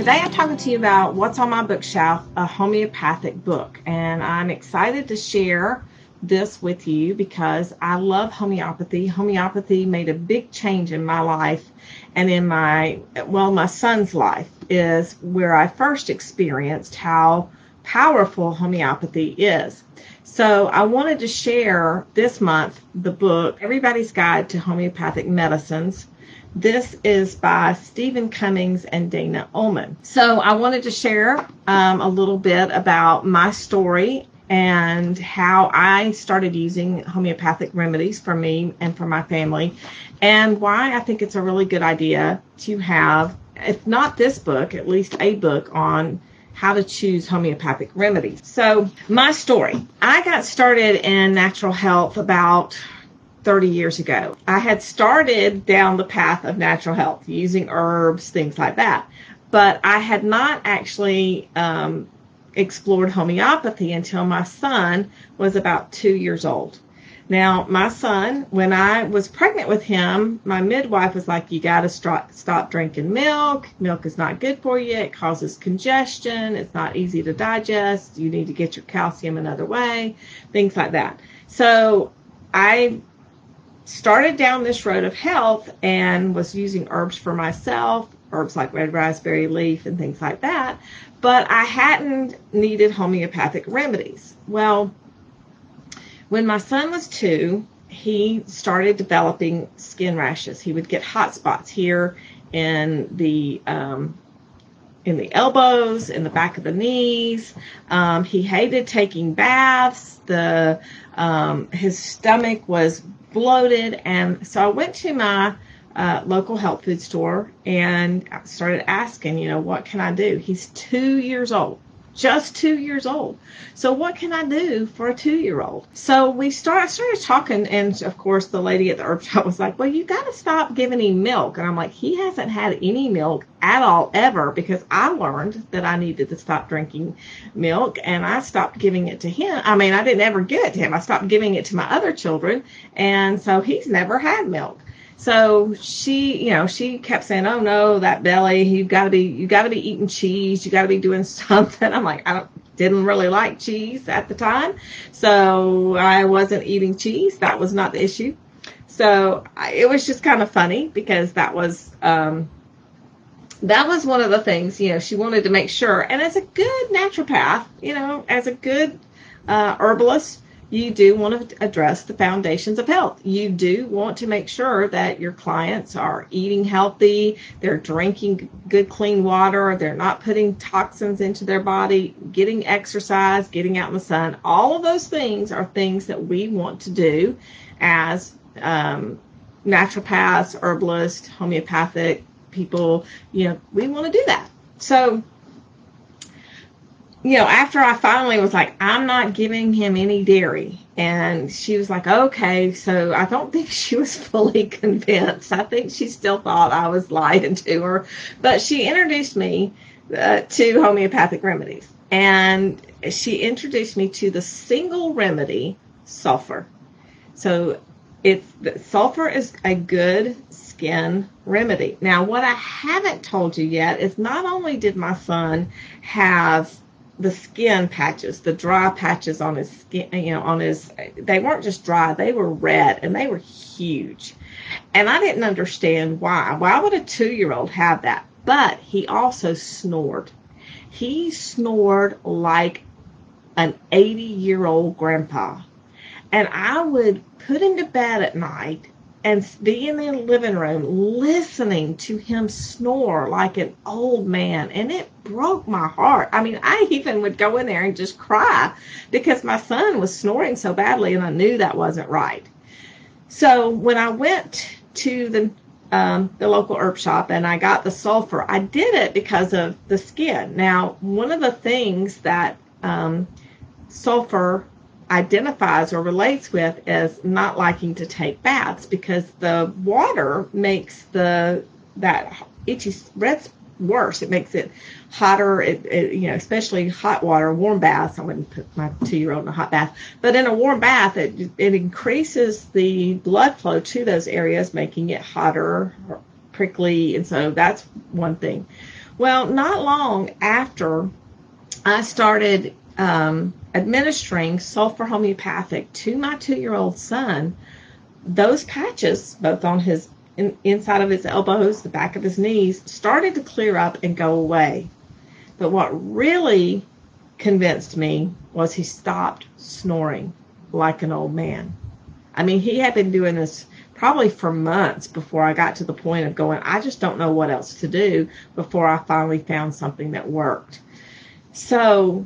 Today I'm talking to you about what's on my bookshelf, a homeopathic book. And I'm excited to share this with you because I love homeopathy. Homeopathy made a big change in my life and in my son's life is where I first experienced how powerful homeopathy is. So I wanted to share this month the book, Everybody's Guide to Homeopathic Medicines. This is by Stephen Cummings and Dana Ullman. So I wanted to share a little bit about my story and how I started using homeopathic remedies for me and for my family, and why I think it's a really good idea to have, if not this book, at least a book on how to choose homeopathic remedies. So my story. I got started in natural health about 30 years ago. I had started down the path of natural health, using herbs, things like that. But I had not actually explored homeopathy until my son was about 2 years old. Now, my son, when I was pregnant with him, my midwife was like, you got to stop drinking milk. Milk is not good for you. It causes congestion. It's not easy to digest. You need to get your calcium another way, things like that. So I started down this road of health and was using herbs for myself, herbs like red raspberry leaf and things like that, but I hadn't needed homeopathic remedies. Well, when my son was 2, he started developing skin rashes. He would get hot spots here in the elbows, in the back of the knees. He hated taking baths. His stomach was bloated, and so I went to my local health food store and started asking, what can I do? He's 2 years old, just 2 years old. So what can I do for a 2-year-old? So I started talking, and of course the lady at the herb shop was like, well, you got to stop giving him milk. And I'm like, he hasn't had any milk at all ever, because I learned that I needed to stop drinking milk, and I stopped giving it to him. I mean, I didn't ever give it to him. I stopped giving it to my other children, and so he's never had milk. So she kept saying, oh no, that belly, you got to be eating cheese. You got to be doing something. I'm like, didn't really like cheese at the time. So I wasn't eating cheese. That was not the issue. So it was just kind of funny, because that was one of the things, she wanted to make sure. And as a good naturopath, as a good herbalist, you do want to address the foundations of health. You do want to make sure that your clients are eating healthy, they're drinking good, clean water, they're not putting toxins into their body, getting exercise, getting out in the sun. All of those things are things that we want to do as naturopaths, herbalists, homeopathic people. We want to do that. So after I finally was like, I'm not giving him any dairy. And she was like, okay. So I don't think she was fully convinced. I think she still thought I was lying to her. But she introduced me to homeopathic remedies. And she introduced me to the single remedy, sulfur. So sulfur is a good skin remedy. Now, what I haven't told you yet is not only did my son have the skin patches, the dry patches on his skin, they weren't just dry, they were red, and they were huge. And I didn't understand why. Why would a 2-year-old have that? But he also snored. He snored like an 80-year-old grandpa. And I would put him to bed at night and be in the living room listening to him snore like an old man. And it broke my heart. I mean, I even would go in there and just cry because my son was snoring so badly, and I knew that wasn't right. So when I went to the local herb shop and I got the sulfur, I did it because of the skin. Now, one of the things that sulfur identifies or relates with is not liking to take baths, because the water makes that itchy red worse. It makes it hotter. Especially hot water, warm baths. I wouldn't put my 2-year-old in a hot bath, but in a warm bath, it increases the blood flow to those areas, making it hotter, prickly, and so that's one thing. Well, not long after I started administering sulfur homeopathic to my 2-year-old son, those patches, both on his inside of his elbows, the back of his knees, started to clear up and go away. But what really convinced me was he stopped snoring like an old man. I mean, he had been doing this probably for months before I got to the point of going, I just don't know what else to do, before I finally found something that worked. So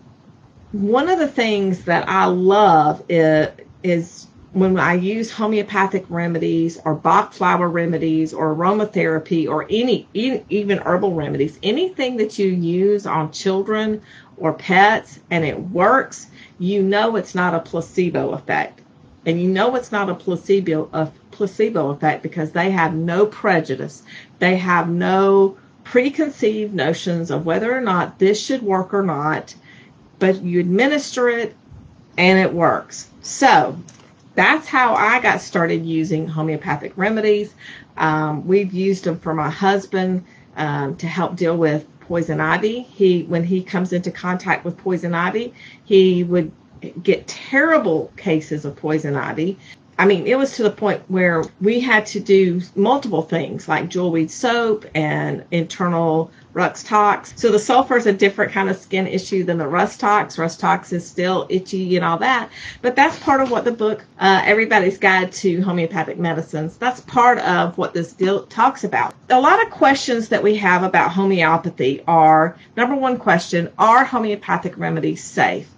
one of the things that I love is when I use homeopathic remedies or Bach flower remedies or aromatherapy or even herbal remedies, anything that you use on children or pets and it works, you know it's not a placebo effect. And you know it's not a placebo effect because they have no prejudice. They have no preconceived notions of whether or not this should work or not, but you administer it and it works. So that's how I got started using homeopathic remedies. We've used them for my husband to help deal with poison ivy. When he comes into contact with poison ivy, he would get terrible cases of poison ivy. I mean, it was to the point where we had to do multiple things like jewelweed soap and internal rux tox. So the sulfur is a different kind of skin issue than the rust tox. Rust tox is still itchy and all that. But that's part of what the book, Everybody's Guide to Homeopathic Medicines, that's part of what this deal talks about. A lot of questions that we have about homeopathy are, number one question, are homeopathic remedies safe?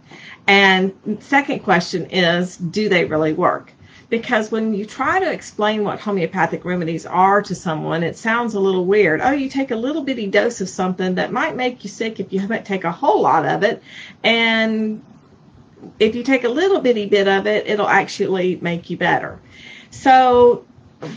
And second question is, do they really work? Because when you try to explain what homeopathic remedies are to someone, it sounds a little weird. Oh, you take a little bitty dose of something that might make you sick if you take a whole lot of it. And if you take a little bitty bit of it, it'll actually make you better. So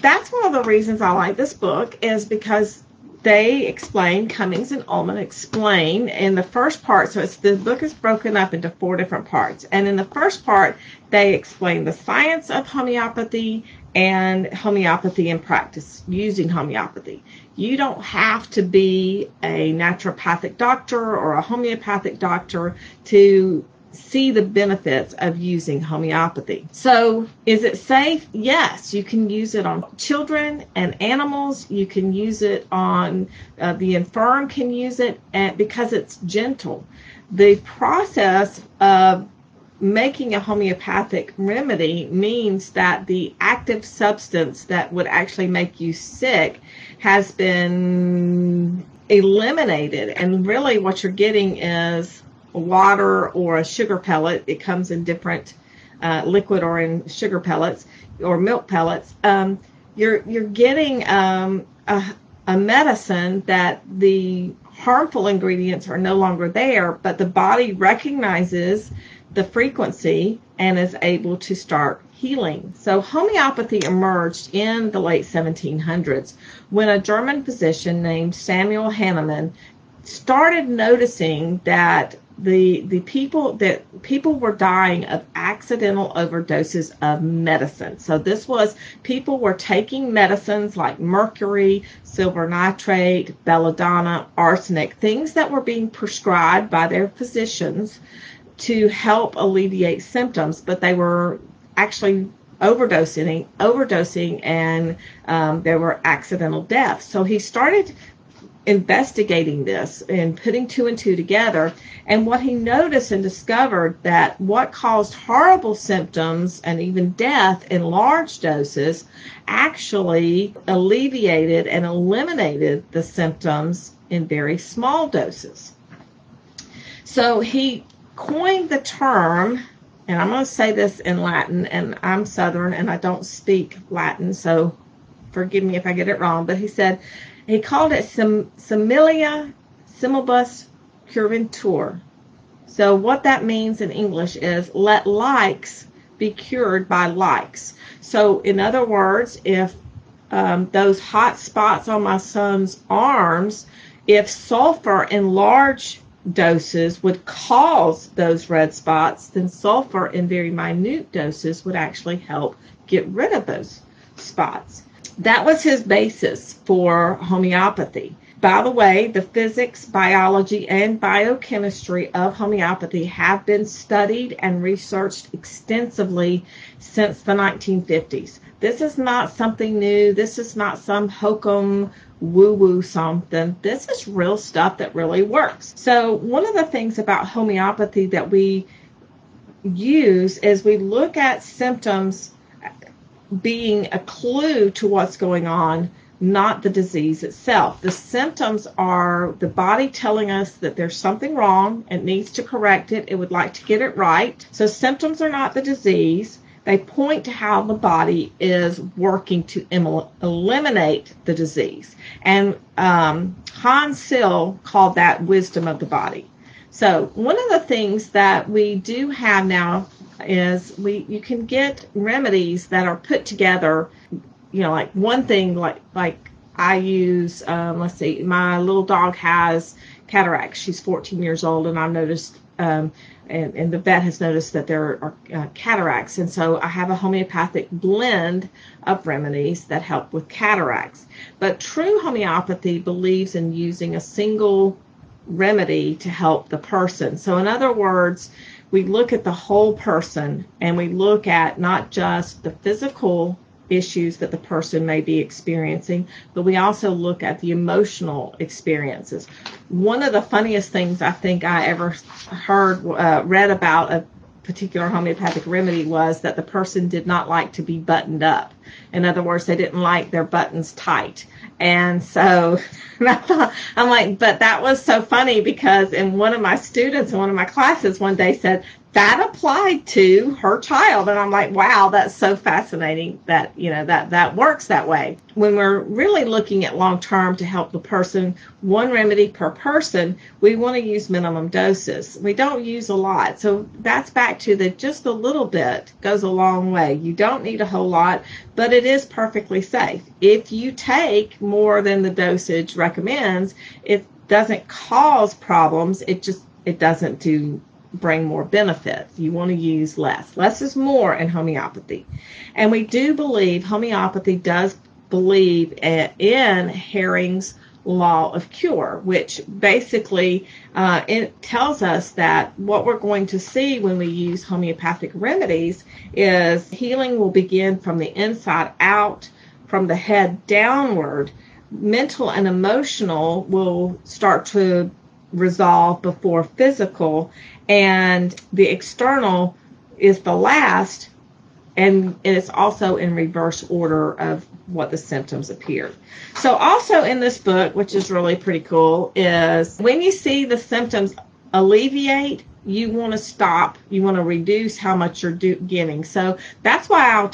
that's one of the reasons I like this book, is because they explain, Cummings and Ullman explain in the first part. So the book is broken up into 4 different parts. And in the first part, they explain the science of homeopathy and homeopathy in practice, using homeopathy. You don't have to be a naturopathic doctor or a homeopathic doctor to see the benefits of using homeopathy. So is it safe? Yes, you can use it on children and animals. You can use it on the infirm can use it, and because it's gentle. The process of making a homeopathic remedy means that the active substance that would actually make you sick has been eliminated, and really what you're getting is water or a sugar pellet. It comes in different liquid or in sugar pellets or milk pellets. You're getting a medicine that the harmful ingredients are no longer there, but the body recognizes the frequency and is able to start healing. So homeopathy emerged in the late 1700s when a German physician named Samuel Hahnemann started noticing that the people were dying of accidental overdoses of medicine. So this was, people were taking medicines like mercury, silver nitrate, belladonna, arsenic, things that were being prescribed by their physicians to help alleviate symptoms, but they were actually overdosing, and there were accidental deaths. So he started investigating this and putting 2 and 2 together, and what he noticed and discovered that what caused horrible symptoms and even death in large doses actually alleviated and eliminated the symptoms in very small doses. So he coined the term, and I'm going to say this in Latin, and I'm Southern and I don't speak Latin, so forgive me if I get it wrong, but he called it similia similibus curantur. So what that means in English is, let likes be cured by likes. So in other words, if those hot spots on my son's arms, if sulfur in large doses would cause those red spots, then sulfur in very minute doses would actually help get rid of those spots. That was his basis for homeopathy. By the way, the physics, biology, and biochemistry of homeopathy have been studied and researched extensively since the 1950s. This is not something new. This is not some hokum woo-woo something. This is real stuff that really works. So one of the things about homeopathy that we use is we look at symptoms being a clue to what's going on, not the disease itself. The symptoms are the body telling us that there's something wrong, it needs to correct it, it would like to get it right. So symptoms are not the disease. They point to how the body is working to eliminate the disease. And Hans Sill called that wisdom of the body. So one of the things that we do have now is you can get remedies that are put together, like one thing, like I use, let's see, my little dog has cataracts. She's 14 years old, and I've noticed, and the vet has noticed that there are cataracts. And so I have a homeopathic blend of remedies that help with cataracts. But true homeopathy believes in using a single remedy to help the person. So in other words, we look at the whole person, and we look at not just the physical issues that the person may be experiencing, but we also look at the emotional experiences. One of the funniest things I think I ever read about a particular homeopathic remedy was that the person did not like to be buttoned up. In other words, they didn't like their buttons tight. And so I'm like, but that was so funny, because in one of my students in one of my classes one day said that applied to her child. And I'm like, wow, that's so fascinating that, that works that way. When we're really looking at long term to help the person, one remedy per person, we want to use minimum doses. We don't use a lot. So that's back to just a little bit goes a long way. You don't need a whole lot, but it is perfectly safe. If you take more than the dosage recommends, it doesn't cause problems. It doesn't bring more benefits. You want to use less. Less is more in homeopathy. And we do believe, homeopathy does believe in Hering's law of cure, which basically it tells us that what we're going to see when we use homeopathic remedies is healing will begin from the inside out, from the head downward. Mental and emotional will start to resolve before physical, and the external is the last, and it's also in reverse order of what the symptoms appear. So also in this book, which is really pretty cool, is when you see the symptoms alleviate, you want to stop, you want to reduce how much you're giving. So that's why I'll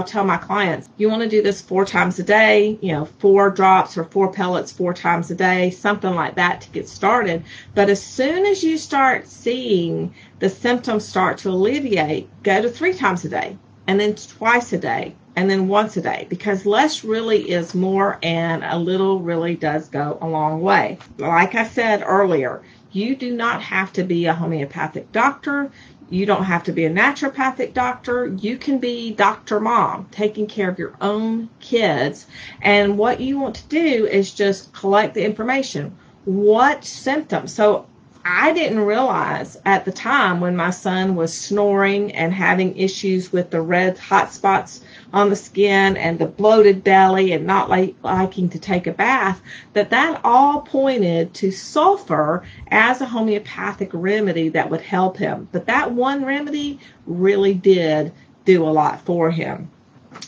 tell my clients, you want to do this 4 times a day, 4 drops or 4 pellets 4 times a day, something like that to get started. But as soon as you start seeing the symptoms start to alleviate, go to 3 times a day, and then twice a day, and then once a day, because less really is more, and a little really does go a long way. Like I said earlier, you do not have to be a homeopathic doctor. You don't have to be a naturopathic doctor. You can be Dr. Mom, taking care of your own kids. And what you want to do is just collect the information. What symptoms? So I didn't realize at the time when my son was snoring and having issues with the red hot spots on the skin and the bloated belly and not liking to take a bath, that all pointed to sulfur as a homeopathic remedy that would help him. But that one remedy really did do a lot for him.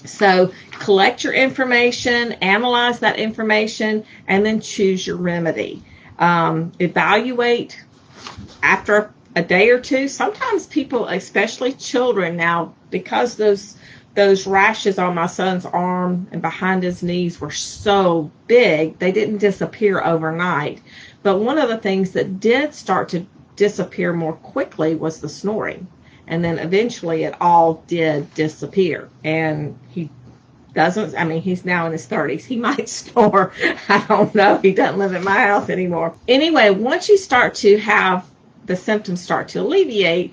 So collect your information, analyze that information, and then choose your remedy. Evaluate after a day or two. Sometimes people, especially children now, because those rashes on my son's arm and behind his knees were so big, they didn't disappear overnight. But one of the things that did start to disappear more quickly was the snoring. And then eventually it all did disappear. And he's now in his 30s. He might snore. I don't know. He doesn't live at my house anymore. Anyway, once you start to have the symptoms start to alleviate,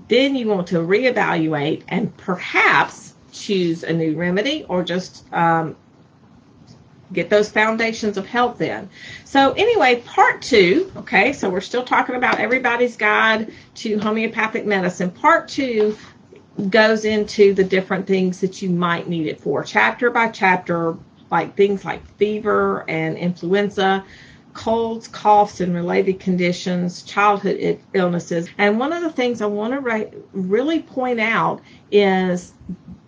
then you want to reevaluate and perhaps choose a new remedy, or just get those foundations of health in. So anyway, part 2, okay, so we're still talking about Everybody's Guide to Homeopathic Medicine. Part 2 goes into the different things that you might need it for, chapter by chapter, like things like fever and influenza, colds, coughs, and related conditions, childhood illnesses. And one of the things I want to really point out is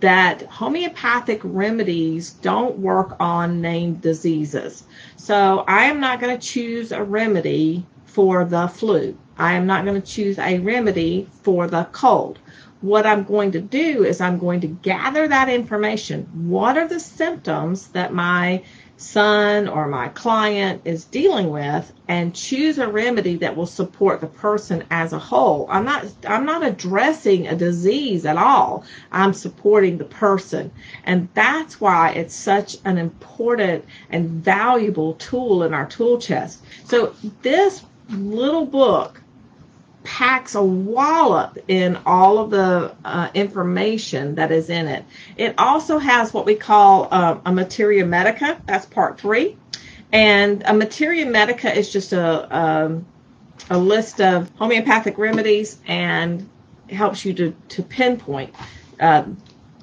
that homeopathic remedies don't work on named diseases. So I am not going to choose a remedy for the flu. I am not going to choose a remedy for the cold. What I'm going to do is I'm going to gather that information. What are the symptoms that my son or my client is dealing with, and choose a remedy that will support the person as a whole. I'm not addressing a disease at all. I'm supporting the person. And that's why it's such an important and valuable tool in our tool chest. So this little book packs a wallop in all of the information that is in it. It also has what we call a materia medica. That's part 3. And a materia medica is just a list of homeopathic remedies, and helps you to pinpoint the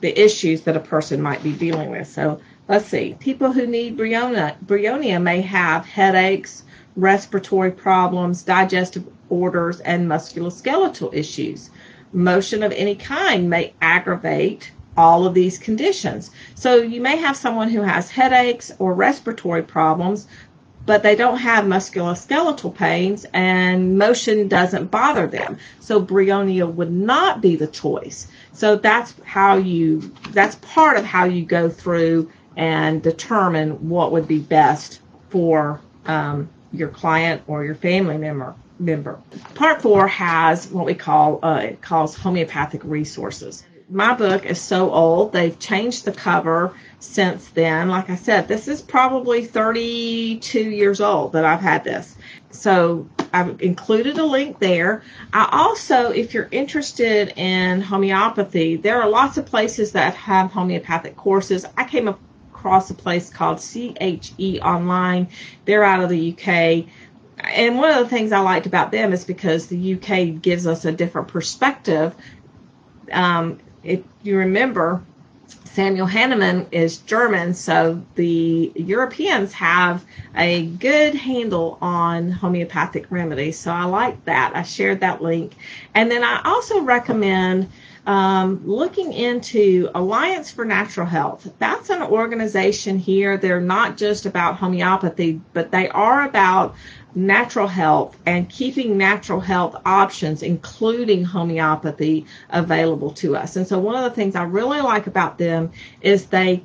issues that a person might be dealing with. So let's see. People who need bryonia may have headaches, respiratory problems, digestive disorders, and musculoskeletal issues. Motion of any kind may aggravate all of these conditions. So you may have someone who has headaches or respiratory problems, but they don't have musculoskeletal pains and motion doesn't bother them. So bryonia would not be the choice. So that's part of how you go through and determine what would be best for your client or your family member. Part 4 has what we call it calls homeopathic resources. My book is so old, they've changed the cover since then. Like I said, this is probably 32 years old that I've had this. So I've included a link there. I also, if you're interested in homeopathy, there are lots of places that have homeopathic courses. I came across a place called CHE Online. They're out of the UK. And one of the things I liked about them is because the UK gives us a different perspective. If you remember, Samuel Hahnemann is German, so the Europeans have a good handle on homeopathic remedies. So I like that. I shared that link. And then I also recommend looking into Alliance for Natural Health. That's an organization here. They're not just about homeopathy, but they are about natural health and keeping natural health options, including homeopathy, available to us. And so one of the things I really like about them is they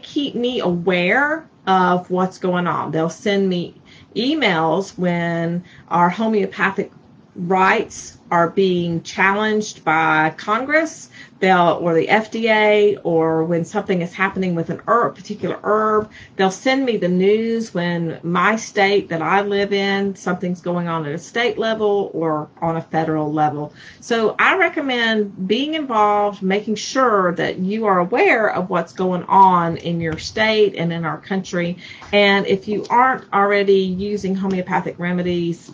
keep me aware of what's going on. They'll send me emails when our homeopathic rights are being challenged by Congress, or the FDA, or when something is happening with a particular herb. They'll send me the news when my state that I live in, something's going on at a state level or on a federal level. So I recommend being involved, making sure that you are aware of what's going on in your state and in our country. And if you aren't already using homeopathic remedies,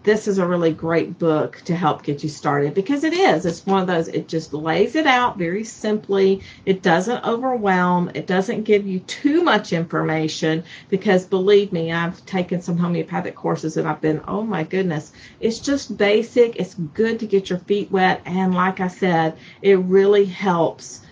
this is a really great book to help get you started, because it's one of those, it just lays it out very simply. It doesn't overwhelm. It doesn't give you too much information, because believe me, I've taken some homeopathic courses and I've been, oh my goodness, it's just basic. It's good to get your feet wet. And like I said, it really helps.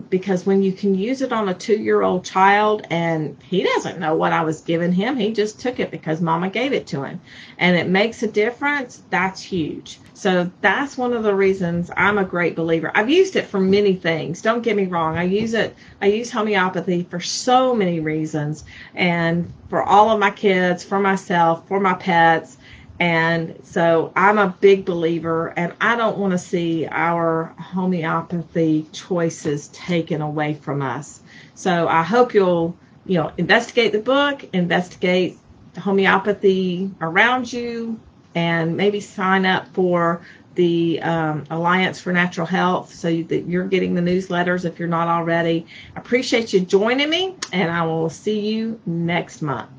Because when you can use it on a 2-year-old child and he doesn't know what I was giving him, he just took it because mama gave it to him, and it makes a difference, that's huge. So that's one of the reasons I'm a great believer. I've used it for many things. Don't get me wrong. I use homeopathy for so many reasons, and for all of my kids, for myself, for my pets. And so I'm a big believer, and I don't want to see our homeopathy choices taken away from us. So I hope you'll, investigate the book, investigate homeopathy around you, and maybe sign up for the Alliance for Natural Health so that you're getting the newsletters if you're not already. I appreciate you joining me, and I will see you next month.